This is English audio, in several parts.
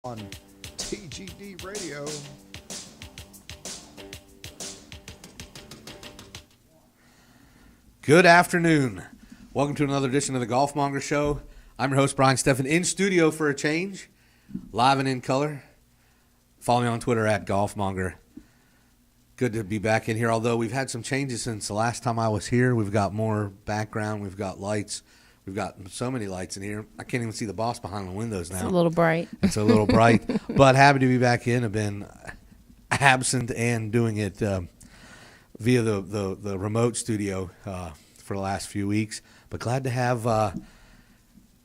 on TGD Radio. Good afternoon. Welcome to another edition of the Golfmonger Show. I'm your host, Brian Steffen, in studio for a change, live and in color. Follow me on Twitter at Golfmonger. Good to be back in here, although we've had some changes since the last time I was here. We've got more background. We've got lights. We've got so many lights in here. I can't even see the boss behind the windows now. It's a little bright. It's a little bright, but happy to be back in. I've been absent and doing it via the remote studio for the last few weeks. But glad to have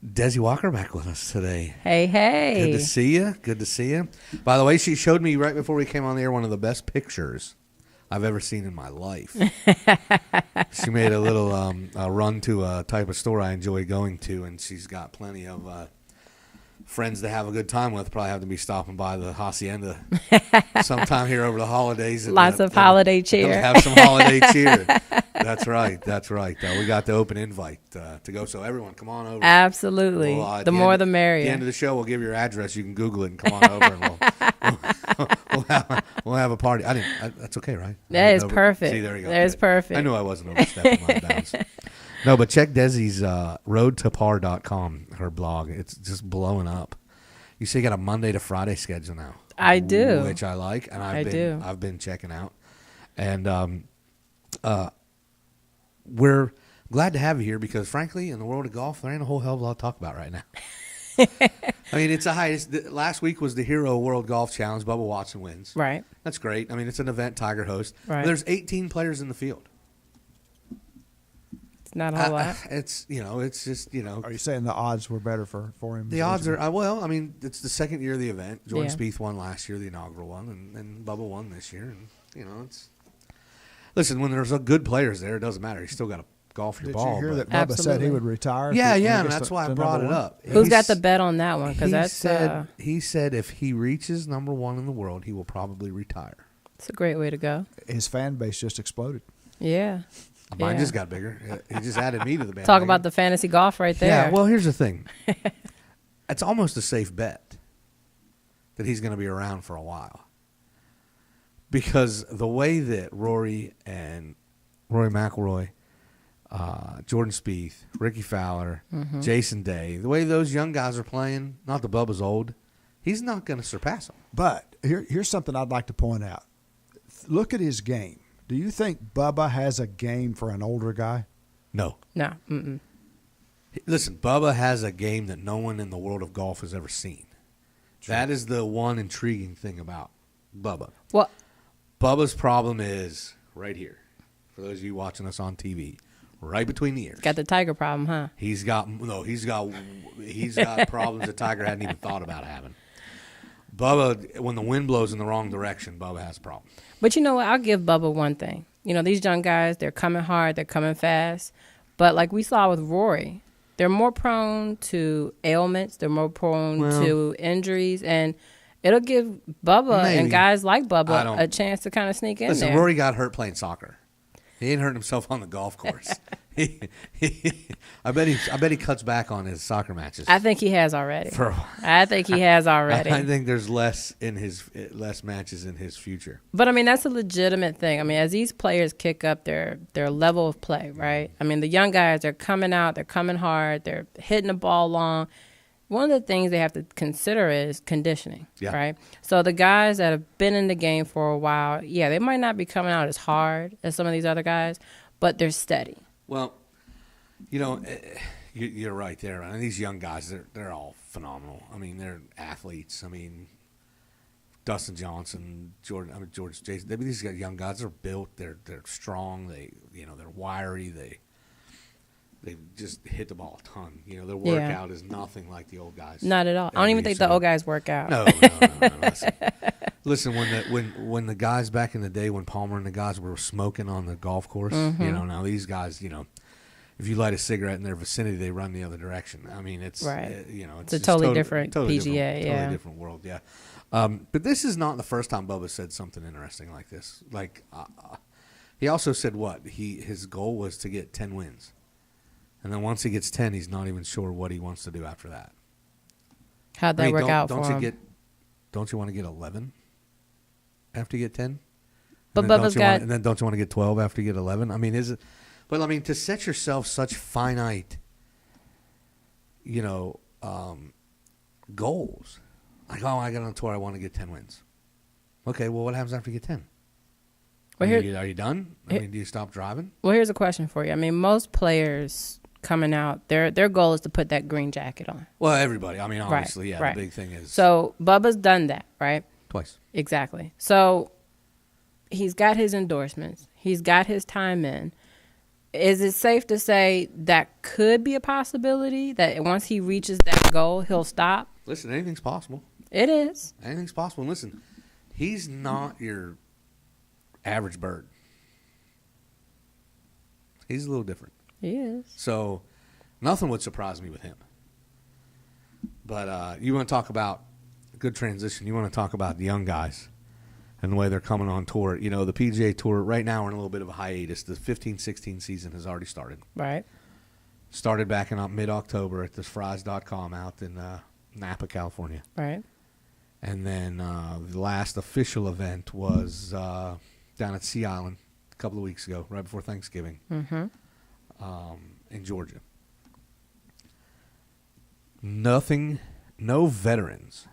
Desi Walker back with us today. Hey, hey. Good to see you. Good to see you. By the way, she showed me right before we came on the air one of the best pictures I've ever seen in my life. She made a little a run to a type of store I enjoy going to, and she's got plenty of friends to have a good time with. Probably have to be stopping by the Hacienda sometime here over the holidays. And, Lots of holiday cheer. Have some holiday cheer. That's right. That's right. We got the open invite to go, so everyone come on over. Absolutely. The more the merrier. At the end of the show, we'll give you your address. You can Google it and come on over, and we'll have a party. That's okay, right? That is perfect. See, there you go. That's perfect. I knew I wasn't overstepping my bounds. No, but check Desi's roadtopar.com, her blog. It's just blowing up. You say you got a Monday to Friday schedule now. I do. Which I like, and I've been checking out. And we're glad to have you here because, frankly, in the world of golf, there ain't a whole hell of a lot to talk about right now. I mean, it's a highest. Last week was the Hero World Golf Challenge. Bubba Watson wins. Right. That's great. I mean, it's an event Tiger hosts. Right. There's 18 players in the field. It's not a whole lot. It's just. Are you saying the odds were better for him? The odds are, well, I mean, it's the second year of the event. Jordan Spieth won last year, the inaugural one, and Bubba won this year. And, it's. Listen, when there's good players there, it doesn't matter. You still got to golf your ball. Did you hear that Bubba Absolutely. said he would retire? Yeah, and that's why I brought it up. Who's got the bet on that one? Because he said if he reaches number one in the world, he will probably retire. It's a great way to go. His fan base just exploded. Yeah. Mine just got bigger. He just added me to the band. Talk about the fantasy golf right there. Yeah, well, here's the thing. It's almost a safe bet that he's going to be around for a while. Because the way that Rory McIlroy, Jordan Spieth, Ricky Fowler, Jason Day, the way those young guys are playing, not that Bubba's old, he's not going to surpass them. But here's something I'd like to point out. Look at his game. Do you think Bubba has a game for an older guy? No. No. Mm-mm. Listen, Bubba has a game that no one in the world of golf has ever seen. True. That is the one intriguing thing about Bubba. Well, Bubba's problem is right here. For those of you watching us on TV, right between the ears. Got the Tiger problem, huh? He's got problems that Tiger hadn't even thought about having. Bubba, when the wind blows in the wrong direction, Bubba has a problem. But you know what? I'll give Bubba one thing. These young guys, they're coming hard, they're coming fast. But like we saw with Rory, they're more prone to ailments. They're more prone to injuries. And it'll give Bubba and guys like Bubba a chance to kind of sneak in there. Rory got hurt playing soccer. He ain't hurt himself on the golf course. I bet he cuts back on his soccer matches. I think he has already. I think he has already. I think there's less matches in his future. But I mean, that's a legitimate thing. I mean, as these players kick up their level of play, right? I mean, the young guys, they're coming out, they're coming hard, they're hitting the ball long. One of the things they have to consider is conditioning, right? So the guys that have been in the game for a while, they might not be coming out as hard as some of these other guys, but they're steady. Well, you're right there. I mean, these young guys, they're all phenomenal. I mean, they're athletes. I mean, Dustin Johnson, George Jason. These young guys are built. They're strong. They're wiry. They just hit the ball a ton. Their workout is nothing like the old guys. Not at all. I don't even think the old guys work out. No. Listen, when the guys back in the day, when Palmer and the guys were smoking on the golf course, now these guys, if you light a cigarette in their vicinity, they run the other direction. I mean, it's right. It's a totally different PGA, totally different world, yeah. But this is not the first time Bubba said something interesting like this. Like he also said his goal was to get 10 wins. And then once he gets 10, he's not even sure what he wants to do after that. How'd that work out for him? don't you want to get 11 after you get 10? But Bubba's got. And then don't you want to get 12 after you get 11? I mean, is it? But I mean, to set yourself such finite, goals. Like, oh, I got on tour, I want to get 10 wins. Okay, well, what happens after you get 10? Well, are you done? I mean, do you stop driving? Well, here's a question for you. I mean, most players coming out, their goal is to put that green jacket on. Well, everybody. I mean, obviously, right. The big thing is. So Bubba's done that, right? Twice. Exactly. So he's got his endorsements. He's got his time in. Is it safe to say that could be a possibility that once he reaches that goal, he'll stop? Listen, anything's possible. It is. Anything's possible. And listen, he's not your average bird. He's a little different. He is. So nothing would surprise me with him. But you want to talk about a good transition. You want to talk about the young guys and the way they're coming on tour. The PGA Tour, right now we're in a little bit of a hiatus. The 15-16 season has already started. Right. Started back in mid-October at this Fries.com out in Napa, California. Right. And then the last official event was down at Sea Island a couple of weeks ago, right before Thanksgiving, in Georgia. No veterans,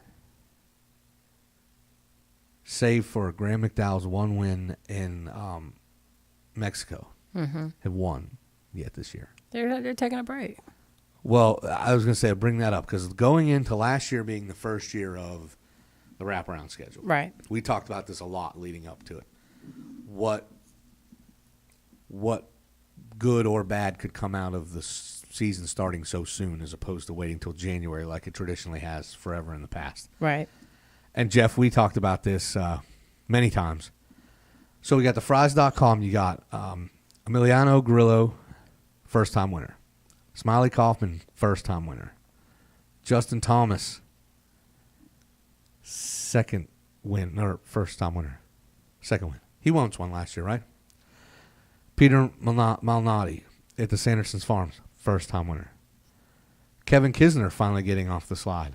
save for Graham McDowell's one win in Mexico, have won yet this year. They're taking a break. Well, I was going to say, bring that up, because going into last year being the first year of the wraparound schedule. Right. We talked about this a lot leading up to it. What good or bad could come out of the season starting so soon as opposed to waiting until January like it traditionally has forever in the past. Right. And, Jeff, we talked about this many times. So we got the Fries.com. You got Emiliano Grillo, first-time winner. Smiley Kaufman, first-time winner. Justin Thomas, second win, or first-time winner. Second win. He once won last year, right? Peter Malnati at the Sanderson's Farms, first-time winner. Kevin Kisner finally getting off the slide.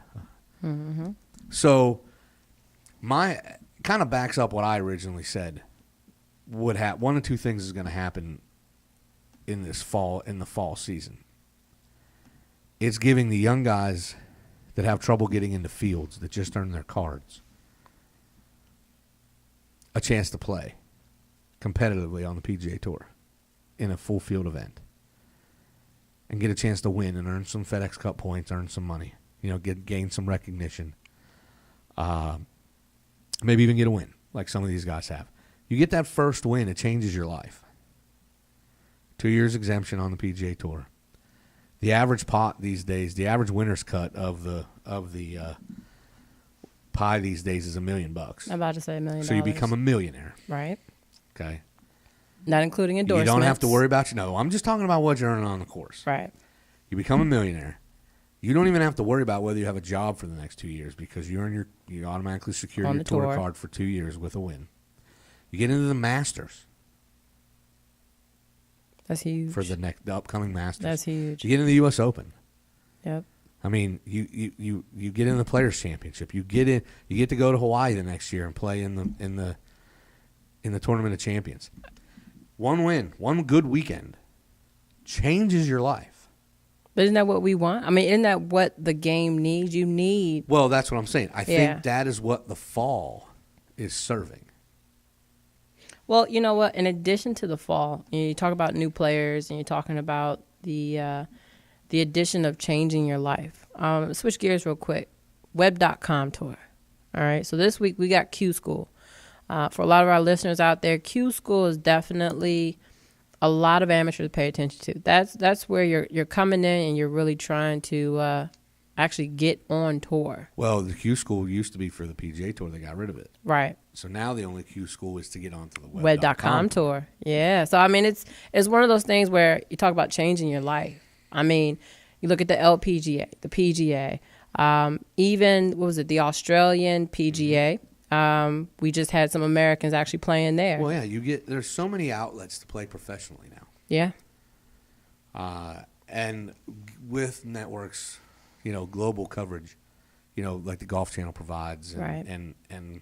Mm-hmm. So my kind of backs up what I originally said would happen. One of two things is going to happen in the fall season. It's giving the young guys that have trouble getting into fields, that just earn their cards, a chance to play competitively on the PGA Tour in a full field event and get a chance to win and earn some FedEx Cup points, earn some money, gain some recognition, maybe even get a win like some of these guys have. You get that first win, it changes your life. 2 years exemption on the PGA Tour. The average pot these days, the average winner's cut of the pie these days is $1 million. I'm about to say $1 million. So you become a millionaire. Right. Okay. Not including endorsements. You don't have to worry about I'm just talking about what you're earning on the course. Right. You become a millionaire. You don't even have to worry about whether you have a job for the next 2 years because you automatically secure your tour card for 2 years with a win. You get into the Masters. That's huge. For the upcoming Masters. That's huge. You get into the U.S. Open. Yep. I mean, you get in the Players Championship. You get to go to Hawaii the next year and play in the Tournament of Champions. One win, one good weekend, changes your life. But isn't that what we want? I mean, isn't that what the game needs? You need. Well, that's what I'm saying. I think that is what the fall is serving. Well, you know what? In addition to the fall, you talk about new players, and you're talking about the addition of changing your life. Switch gears real quick. Web.com tour. All right. So this week we got Q School. For a lot of our listeners out there, Q School is definitely a lot of amateurs pay attention to. That's where you're coming in and you're really trying to actually get on tour. Well, the Q School used to be for the PGA Tour. They got rid of it. Right. So now the only Q School is to get onto the Web.com tour. Yeah. So, I mean, it's one of those things where you talk about changing your life. I mean, you look at the LPGA, the PGA, even, what was it, the Australian PGA. We just had some Americans actually playing there. Well, yeah, there's so many outlets to play professionally now. Yeah. And with networks, global coverage, like the Golf Channel provides, and, Right. and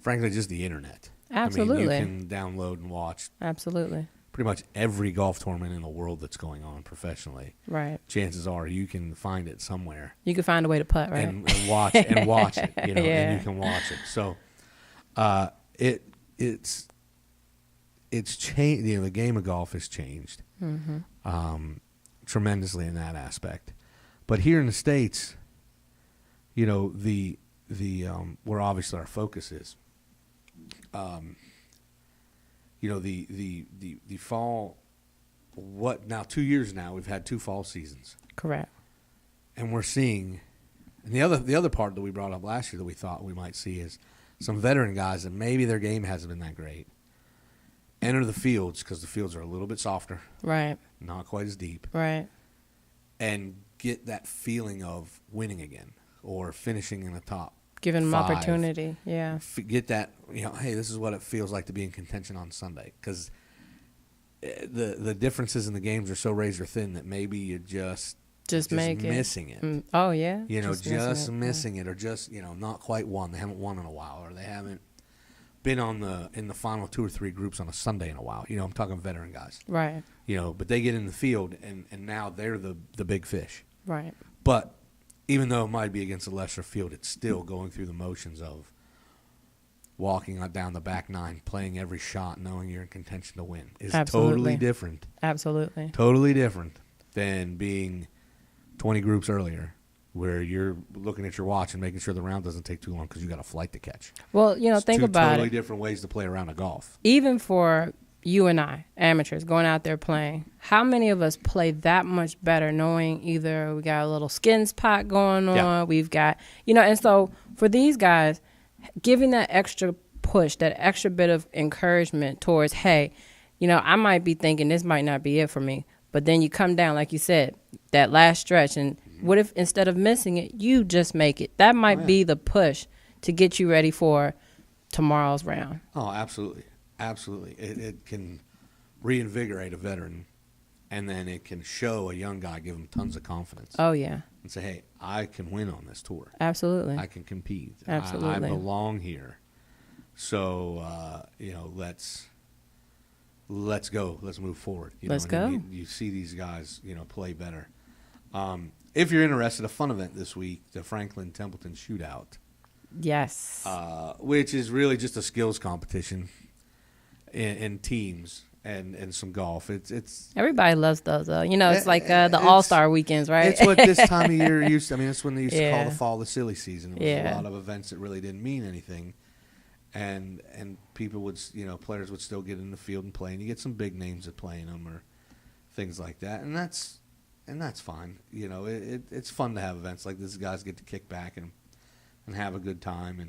frankly, just the internet. Absolutely. I mean, you can download and watch Absolutely. pretty much every golf tournament in the world that's going on professionally. Right. Chances are you can find it somewhere. You can find a way to putt, right? And watch it, Yeah. and you can watch it. So, it's changed. The game of golf has changed tremendously in that aspect. But here in the States, the where obviously our focus is, the fall. Now 2 years now we've had 2 fall seasons. Correct. And we're seeing, and the other part that we brought up last year that we thought we might see is some veteran guys that maybe their game hasn't been that great enter the fields because the fields are a little bit softer, Right. not quite as deep, Right. and get that feeling of winning again or finishing in the top. Giving them 5. opportunity. Yeah. Get that, hey, this is what it feels like to be in contention on Sunday, because the differences in the games are so razor thin that maybe you just make it. missing it. Oh, yeah. Just missing it, or just not quite won. They haven't won in a while, or they haven't been in the final 2 or 3 groups on a Sunday in a while. I'm talking veteran guys. Right. But they get in the field and now they're the big fish. Right. But even though it might be against a lesser field, it's still going through the motions of walking down the back 9, playing every shot, knowing you're in contention to win. Is totally different. Absolutely. Totally different than being 20 groups earlier, where you're looking at your watch and making sure the round doesn't take too long because you got a flight to catch. Well, think Two about totally it. different ways to play a round of golf. Even for you and I, amateurs, going out there playing, how many of us play that much better knowing either we got a little skin spot going on, we've got, and so for these guys, giving that extra push, that extra bit of encouragement towards, hey, I might be thinking this might not be it for me, but then you come down, like you said, that last stretch, and what if instead of missing it, you just make it? That might be the push to get you ready for tomorrow's round. Oh, absolutely. Absolutely. It can reinvigorate a veteran, and then it can show a young guy, give him tons of confidence. Oh, yeah. And say, hey, I can win on this tour. Absolutely. I can compete. Absolutely. I belong here. So, let's go. Let's move forward. Let's go. You see these guys, play better. If you're interested, a fun event this week, the Franklin Templeton Shootout. Yes. Which is really just a skills competition in teams and some golf. It's Everybody loves those, though. It's like the All-Star weekends, right? It's what this time of year used to. I mean, it's when they used to call Yeah. the fall the silly season. It was Yeah. a lot of events that really didn't mean anything. And people would, players would still get in the field and play, and you get some big names that play in them or things like that, and that's fine. It's fun to have events like this. Guys get to kick back and have a good time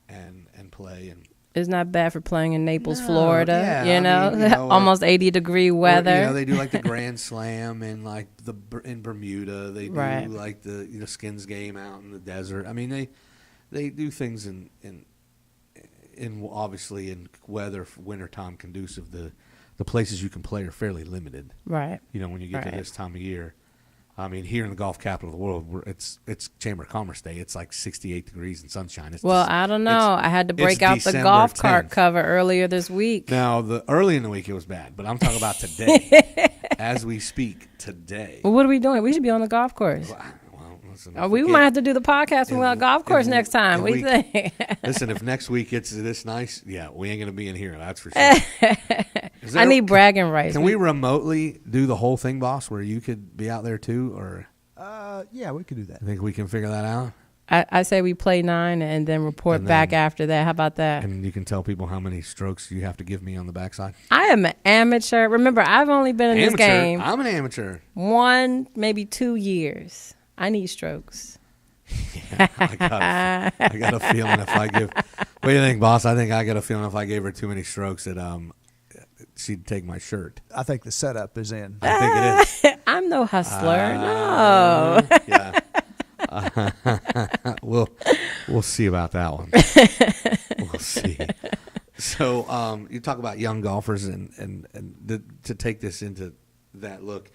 and play. And it's not bad for playing in Naples, No, Florida. yeah, almost 80-degree weather. Or, they do like the Grand Slam in in Bermuda. They do Right. like the skins game out in the desert. I mean, they do things in obviously in weather for wintertime conducive. The places you can play are fairly limited. Right. When you get to Right. this time of year. I mean, here in the golf capital of the world, it's Chamber of Commerce Day. It's like 68 degrees and sunshine. I don't know. I had to break out the December golf cart 10th. cover earlier this week. Now, early in the week it was bad, but I'm talking about today, as we speak today. Well, what are we doing? We should be on the golf course. Well, listen, We might have to do the podcast from the golf course next time. if What do you we- think? Listen, if next week it's this nice, we ain't going to be in here. That's for sure. I need bragging rights. Can we remotely do the whole thing, boss, where you could be out there too? Or Yeah, we could do that. I think we can figure that out. I say we play 9 and then report And back then- after that. How about that? And you can tell people how many strokes you have to give me on the backside. I am an amateur. Remember, I've only been in this game I'm an amateur. 1, maybe 2 years. I need strokes. I got a feeling if I give. What do you think, boss? I think I got a feeling if I gave her too many strokes that she'd take my shirt. I think the setup is in. I think it is. I'm no hustler. No. Yeah. We'll see about that one. We'll see. So you talk about young golfers and to take this into that look.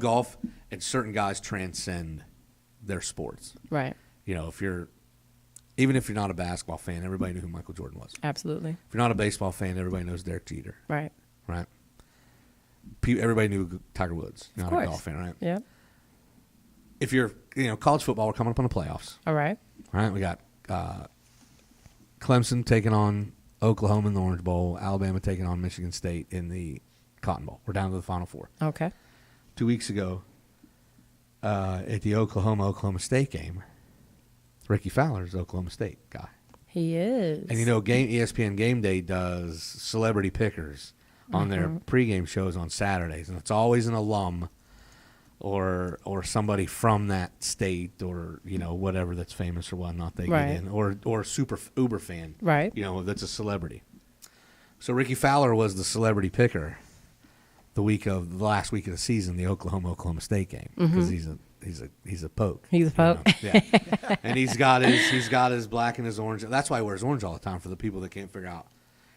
Golf and certain guys transcend their sports. Right. even if you're not a basketball fan, everybody knew who Michael Jordan was. Absolutely. If you're not a baseball fan, everybody knows Derek Jeter. Right. Right. Everybody knew Tiger Woods. You're not a golf fan, right? Yeah. If you're, college football, we're coming up on the playoffs. All right. All right. We got Clemson taking on Oklahoma in the Orange Bowl, Alabama taking on Michigan State in the Cotton Bowl. We're down to the Final Four. Okay. 2 weeks ago, at the Oklahoma State game, Ricky Fowler's Oklahoma State guy. He is. And ESPN Game Day does celebrity pickers on their pregame shows on Saturdays, and it's always an alum or somebody from that state or whatever that's famous or whatnot they get in, or super uber fan, right? That's a celebrity. So Ricky Fowler was the celebrity picker the last week of the season, the Oklahoma State game, because he's a poke. He's a poke. Yeah. And he's got his black and his orange. That's why he wears orange all the time, for the people that can't figure out.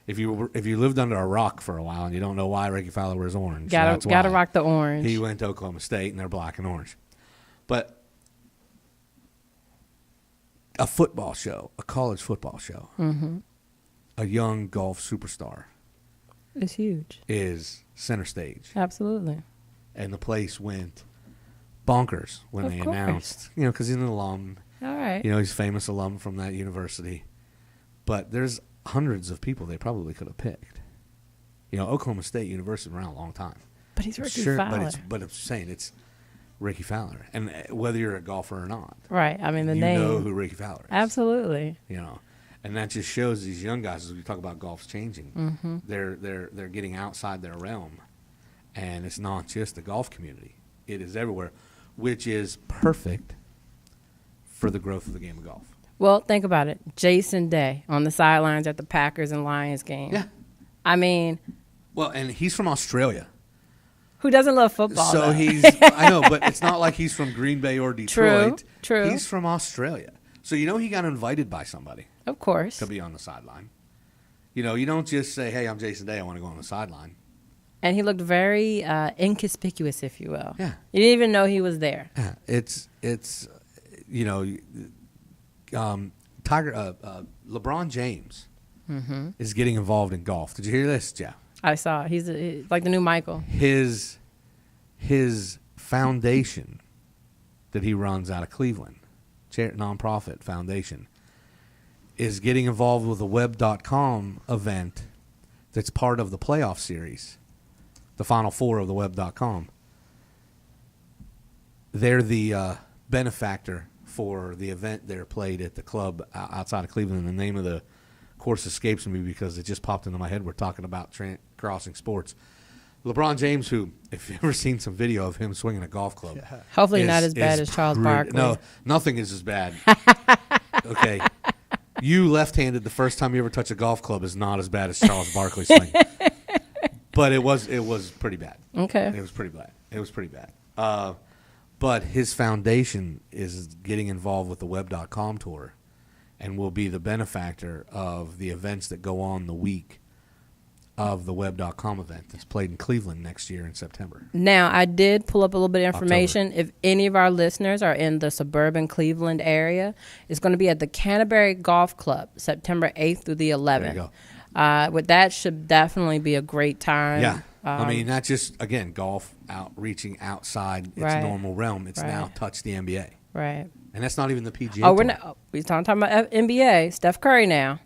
If you lived under a rock for a while and you don't know why Ricky Fowler wears orange, gotta rock the orange. He went to Oklahoma State and they're black and orange. But a football show, a college football show, a young golf superstar, it's huge. Is center stage. Absolutely. And the place went bonkers when they announced, because he's an alum. All right. He's a famous alum from that university. But there's hundreds of people they probably could have picked. Oklahoma State University been around a long time. But he's Ricky Fowler. But I'm saying it's Ricky Fowler. And whether you're a golfer or not. Right. I mean, the name. You know who Ricky Fowler is. Absolutely. And that just shows these young guys, as we talk about golf's changing, they're getting outside their realm. And it's not just the golf community. It is everywhere, which is perfect for the growth of the game of golf. Well, think about it. Jason Day on the sidelines at the Packers and Lions game. Yeah. I mean. Well, and he's from Australia. Who doesn't love football, So though? I know, but it's not like he's from Green Bay or Detroit. True. He's from Australia. So he got invited by somebody. Of course. To be on the sideline. You don't just say, hey, I'm Jason Day, I want to go on the sideline. And he looked very inconspicuous, if you will. Yeah. You didn't even know he was there. Yeah. It's LeBron James is getting involved in golf. Did you hear this, Jeff? I saw. He's like the new Michael. His foundation that he runs out of Cleveland, nonprofit foundation, is getting involved with a web.com event that's part of the playoff series, the Final Four of the web.com. They're the benefactor for the event they're played at the club outside of Cleveland. The name of the course escapes me because it just popped into my head. We're talking about crossing sports. LeBron James, who, if you've ever seen some video of him swinging a golf club. Yeah. Hopefully not as bad as Charles Barkley. No, nothing is as bad. Okay. You left-handed the first time you ever touch a golf club is not as bad as Charles Barkley swing. But it was pretty bad. Okay. It was pretty bad. But his foundation is getting involved with the web.com tour and will be the benefactor of the events that go on the week of the web.com event that's played in Cleveland next year in September. Now, I did pull up a little bit of information. October. If any of our listeners are in the suburban Cleveland area, it's going to be at the Canterbury Golf Club, September 8th through the 11th. There you go. With that should definitely be a great time. Yeah. I mean, not just, again, golf reaching outside its normal realm. It's now touched the NBA. Right. And that's not even the PGA Tour. We're talking about NBA. Steph Curry now.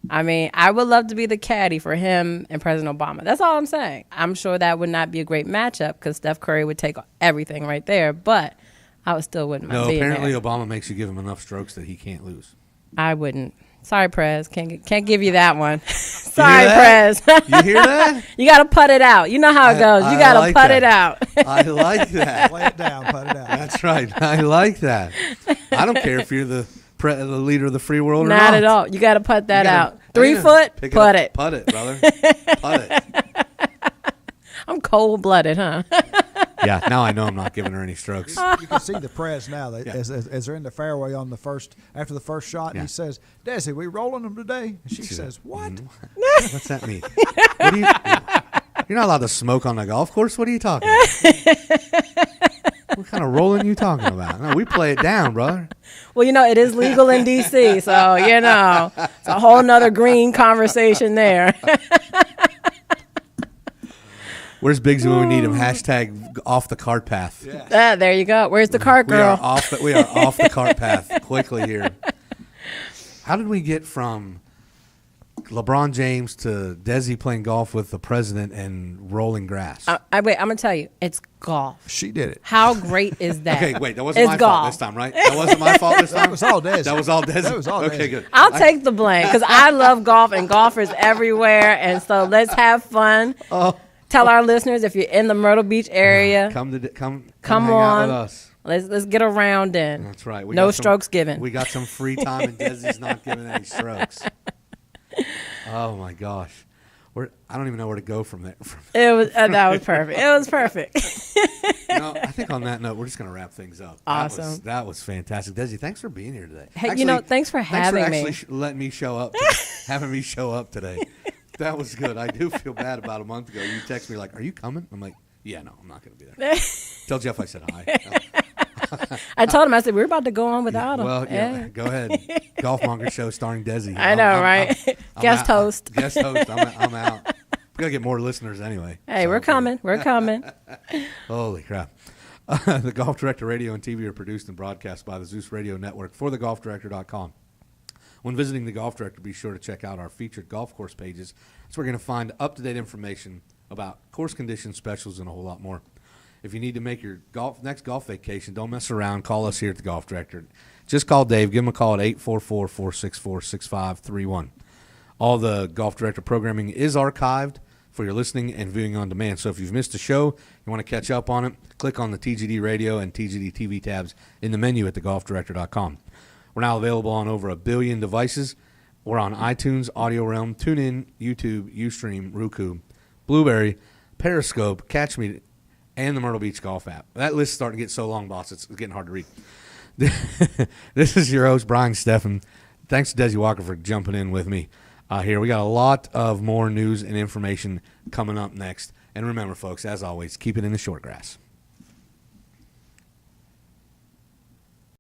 I mean, I would love to be the caddy for him and President Obama. That's all I'm saying. I'm sure that would not be a great matchup because Steph Curry would take everything right there, but I still wouldn't mind being apparently there. Obama makes you give him enough strokes that he can't lose. I wouldn't. Sorry, Prez. Can't give you that one. Sorry, Prez. You hear that? You got to put it out. You know how it goes. You got to put it out. I like that. Lay it down, put it out. That's right. I like that. I don't care if you're the leader of the free world or not. Not at all. You got to put that out. 3 foot, put it. Put it, brother. Put it. I'm cold-blooded, huh? Yeah, now I know I'm not giving her any strokes. You can see the press now as they're in the fairway on after the first shot, and he says, "Desi, we rolling them today?" And she says, "What? What's that mean? You're not allowed to smoke on the golf course. What are you talking about? What kind of rolling you talking about? No, we play it down, brother. Well, it is legal in D.C., so, it's a whole nother green conversation there. Where's Biggsy when we need him? Hashtag off the cart path. Yeah. There you go. Where's the cart girl? We are off the cart path quickly here. How did we get from LeBron James to Desi playing golf with the president and rolling grass? Wait, I'm going to tell you. It's golf. She did it. How great is that? Okay, wait. That wasn't It's my golf. fault this time, right? That wasn't my fault this time? That was all Desi. That was all Desi? That was all Okay, Desi. good. I'll take the blame because I love golf and golfers everywhere. And so let's have fun. Tell our listeners if you're in the Myrtle Beach area, Come come hang on. out with us. Let's get a round in. That's right. No strokes given. We got some free time, and Desi's not giving any strokes. Oh my gosh, I don't even know where to go from there. That was perfect. It was perfect. I think on that note, we're just going to wrap things up. Awesome. That was fantastic, Desi. Thanks for being here today. Hey, thanks for having me. Thanks for actually letting me show up. Having me show up today. That was good. I do feel bad. About a month ago, you text me like, "Are you coming?" I'm like, "Yeah, no, I'm not going to be there." Tell Jeff I said hi. I told him, I said, we're about to go on without him. Well, yeah, go ahead. Golfmonger show starring Desi. I know, right? Guest host. Guest host. I'm out. We got to get more listeners anyway. Hey, so, we're coming. We're coming. Holy crap. The Golf Director Radio and TV are produced and broadcast by the Zeus Radio Network for thegolfdirector.com. When visiting the Golf Director, be sure to check out our featured golf course pages. That's where you're going to find up-to-date information about course condition specials and a whole lot more. If you need to make your next golf vacation, don't mess around. Call us here at the Golf Director. Just call Dave. Give him a call at 844-464-6531. All the Golf Director programming is archived for your listening and viewing on demand. So if you've missed a show, you want to catch up on it, click on the TGD Radio and TGD TV tabs in the menu at thegolfdirector.com. We're now available on over 1 billion devices. We're on iTunes, Audio Realm, TuneIn, YouTube, Ustream, Roku, Blueberry, Periscope, Catch Me, and the Myrtle Beach Golf app. That list is starting to get so long, boss, it's getting hard to read. This is your host, Brian Steffen. Thanks to Desi Walker for jumping in with me here. We got a lot of more news and information coming up next. And remember, folks, as always, keep it in the short grass.